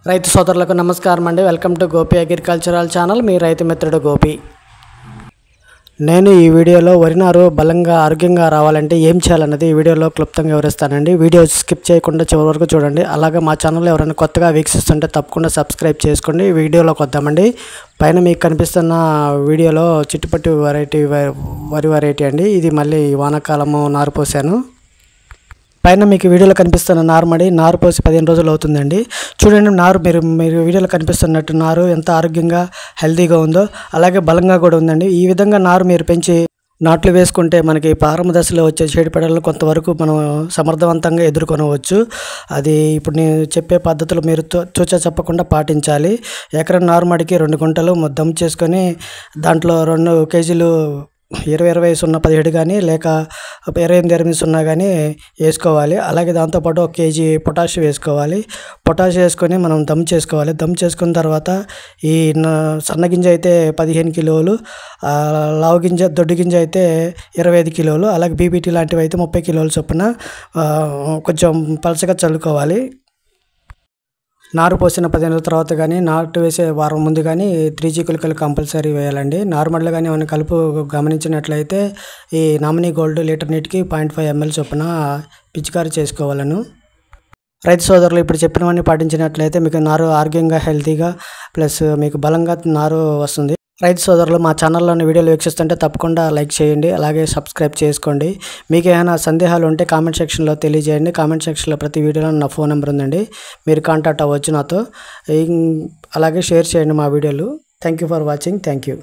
రైతు సోదరులకు నమస్కారం అండి. Welcome to Gopi agricultural channel. మీ రైతు మిత్రుడు గోపి. నేను ఈ వీడియోలో వరి నారు బలంగా ఆరోగ్యంగా రావాలంటే ఏం చేయాలన్నది ఈ వీడియోలో క్లుప్తంగా వివరిస్తానండి. వీడియో స్కిప్ చేయకుండా చివరి వరకు చూడండి. అలాగే మా ఛానల్లో ఎవరైనా కొత్తగా వీక్షిస్తుంటే తప్పకుండా సబ్స్క్రైబ్ చేసుకోండి. వీడియోలోకి వద్దామండి. పైన మీకు కనిపిస్తున్న వీడియోలో చిట్టుపట్టి వరి వెరైటీ అండి. ఇది మళ్ళీ వానాకాలము నారు పోసాను. పైన మీకు వీడియోలో కనిపిస్తున్న నారు పోసి 15 రోజులు అవుతుందండి. చూడండి, నారు మీరు వీడియోలో కనిపిస్తున్నట్టు నారు ఎంత ఆరోగ్యంగా హెల్తీగా ఉందో అలాగే బలంగా కూడా ఉందండి. ఈ విధంగా నారు మీరు పెంచి నాట్లు వేసుకుంటే మనకి ప్రారంభ దశలో వచ్చే చీడపీడలను కొంతవరకు మనం సమర్థవంతంగా ఎదుర్కొనవచ్చు. అది ఇప్పుడు నేను చెప్పే పద్ధతులు మీరు తూచా చెప్పకుండా పాటించాలి. ఎకరం నారుమడికి 2 గుంటలు దమ్ చేసుకొని దాంట్లో 2 కేజీలు 20-20-0-17 కానీ లేక 28-8-0 కానీ వేసుకోవాలి. అలాగే దాంతోపాటు 1 కేజీ పొటాష్ వేసుకోవాలి. పొటాష్ వేసుకొని మనం దమ్ చేసుకోవాలి. దమ్ చేసుకున్న తర్వాత ఈ సన్నగింజ అయితే 15 కిలోలు, లావు గింజ దొడ్డు గింజ అయితే 25 కిలోలు, అలాగే బీబీటీ లాంటివి అయితే 30 కిలోల చొప్పున కొంచెం పలచగా చల్లుకోవాలి. నారు పోసిన 15 రోజుల తర్వాత కానీ నాటు వేసే వారం ముందు కానీ 3G గుళికలు కంపల్సరీ వేయాలండి. నార్మల్గా కానీ ఏమైనా కలుపు గమనించినట్లయితే ఈ నామినీ గోల్డ్ లీటర్ నీటికి 0.5 ml చొప్పున పిచికారీ చేసుకోవాలను. రైతు సోదరులు ఇప్పుడు చెప్పినవన్నీ పాటించినట్లయితే మీకు నారు ఆరోగ్యంగా హెల్తీగా ప్లస్ మీకు బలంగా నారు వస్తుంది. రైతు సోదరులు మా ఛానల్లోని వీడియోలు వీక్షిస్తుంటే తప్పకుండా లైక్ చేయండి, అలాగే సబ్స్క్రైబ్ చేసుకోండి. మీకు ఏమైనా సందేహాలు ఉంటే కామెంట్ సెక్షన్లో తెలియజేయండి. కామెంట్ సెక్షన్లో ప్రతి వీడియోలో నా ఫోన్ నెంబర్ ఉందండి, మీరు కాంటాక్ట్ అవ్వచ్చు నాతో. అలాగే షేర్ చేయండి మా వీడియోలు. Thank you for watching. Thank you.